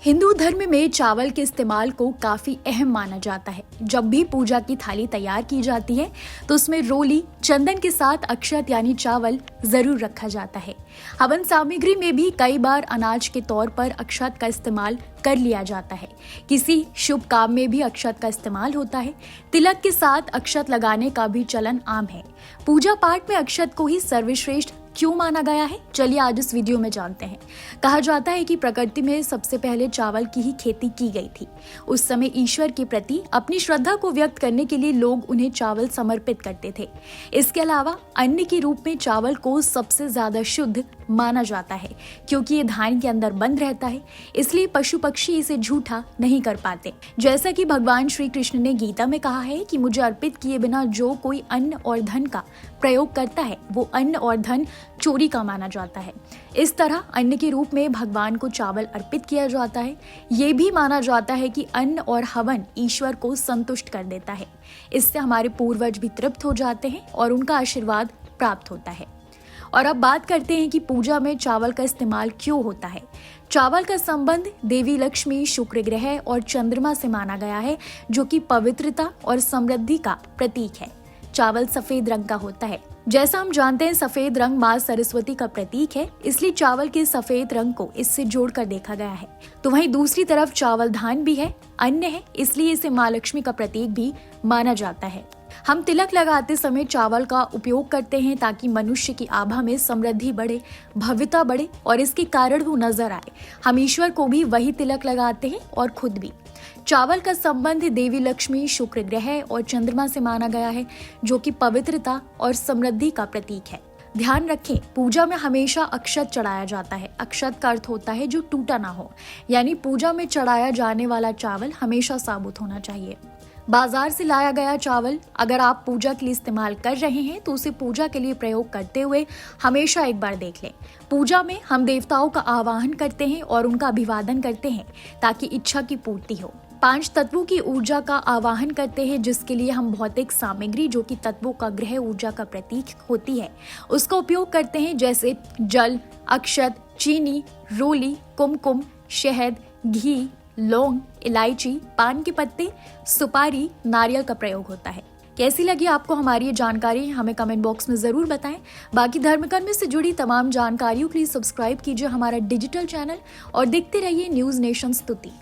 हिंदू धर्म में चावल के इस्तेमाल को काफी अहम माना जाता है। जब भी पूजा की थाली तैयार की जाती है तो उसमें रोली, चंदन के साथ अक्षत यानी चावल जरूर रखा जाता है। हवन सामग्री में भी कई बार अनाज के तौर पर अक्षत का इस्तेमाल कर लिया जाता है। किसी शुभ काम में भी अक्षत का इस्तेमाल होता है। तिलक के साथ अक्षत लगाने का भी चलन आम है। पूजा पाठ में अक्षत को ही सर्वश्रेष्ठ क्यों माना गया है, चलिए आज इस वीडियो में जानते हैं। कहा जाता है कि प्रकृति में सबसे पहले चावल की ही खेती की गई थी। उस समय ईश्वर के प्रति अपनी श्रद्धा को व्यक्त करने के लिए लोग उन्हें चावल समर्पित करते थे। इसके अलावा अन्न के रूप में चावल को सबसे ज्यादा शुद्ध माना जाता है, क्योंकि ये धान के अंदर बंद रहता है, इसलिए पशु पक्षी इसे झूठा नहीं कर पाते। जैसा कि भगवान श्री कृष्ण ने गीता में कहा है कि मुझे अर्पित किए बिना जो कोई अन्न और धन का प्रयोग करता है वो अन्न और धन चोरी का माना जाता है। इस तरह अन्न के रूप में भगवान को चावल अर्पित किया जाता है। ये भी माना जाता है कि अन्न और हवन ईश्वर को संतुष्ट कर देता है। इससे हमारे पूर्वज भी तृप्त हो जाते हैं और उनका आशीर्वाद प्राप्त होता है। और अब बात करते हैं कि पूजा में चावल का इस्तेमाल क्यों होता है। चावल का संबंध देवी लक्ष्मी, शुक्र ग्रह और चंद्रमा से माना गया है, जो कि पवित्रता और समृद्धि का प्रतीक है। चावल सफेद रंग का होता है। जैसा हम जानते हैं सफेद रंग माँ सरस्वती का प्रतीक है, इसलिए चावल के सफेद रंग को इससे जोड़कर देखा गया है। तो वहीं दूसरी तरफ चावल धान भी है, अन्न है, इसलिए इसे माँ लक्ष्मी का प्रतीक भी माना जाता है। हम तिलक लगाते समय चावल का उपयोग करते हैं ताकि मनुष्य की आभा में समृद्धि बढ़े, भव्यता बढ़े और इसके कारण वो नजर आए। हम ईश्वर को भी वही तिलक लगाते हैं और खुद भी। चावल का संबंध देवी लक्ष्मी, शुक्र ग्रह और चंद्रमा से माना गया है, जो कि पवित्रता और समृद्धि का प्रतीक है। ध्यान रखें, पूजा में हमेशा अक्षत चढ़ाया जाता है। अक्षत का अर्थ होता है जो टूटा ना हो, यानी पूजा में चढ़ाया जाने वाला चावल हमेशा साबुत होना चाहिए। बाजार से लाया गया चावल अगर आप पूजा के लिए इस्तेमाल कर रहे हैं तो उसे पूजा के लिए प्रयोग करते हुए हमेशा एक बार देख लें। पूजा में हम देवताओं का आवाहन करते हैं और उनका अभिवादन करते हैं ताकि इच्छा की पूर्ति हो। 5 तत्वों की ऊर्जा का आवाहन करते हैं, जिसके लिए हम भौतिक सामग्री जो कि तत्वों का ग्रह ऊर्जा का प्रतीक होती है उसका उपयोग करते हैं, जैसे जल, अक्षत, चीनी, रोली, कुमकुम, शहद, घी, लौंग, इलायची, पान के पत्ते, सुपारी, नारियल का प्रयोग होता है। कैसी लगी आपको हमारी ये जानकारी, हमें कमेंट बॉक्स में जरूर बताएं। बाकी धर्मकर्म से जुड़ी तमाम जानकारियों के लिए सब्सक्राइब कीजिए हमारा डिजिटल चैनल और देखते रहिए न्यूज नेशन स्तुति।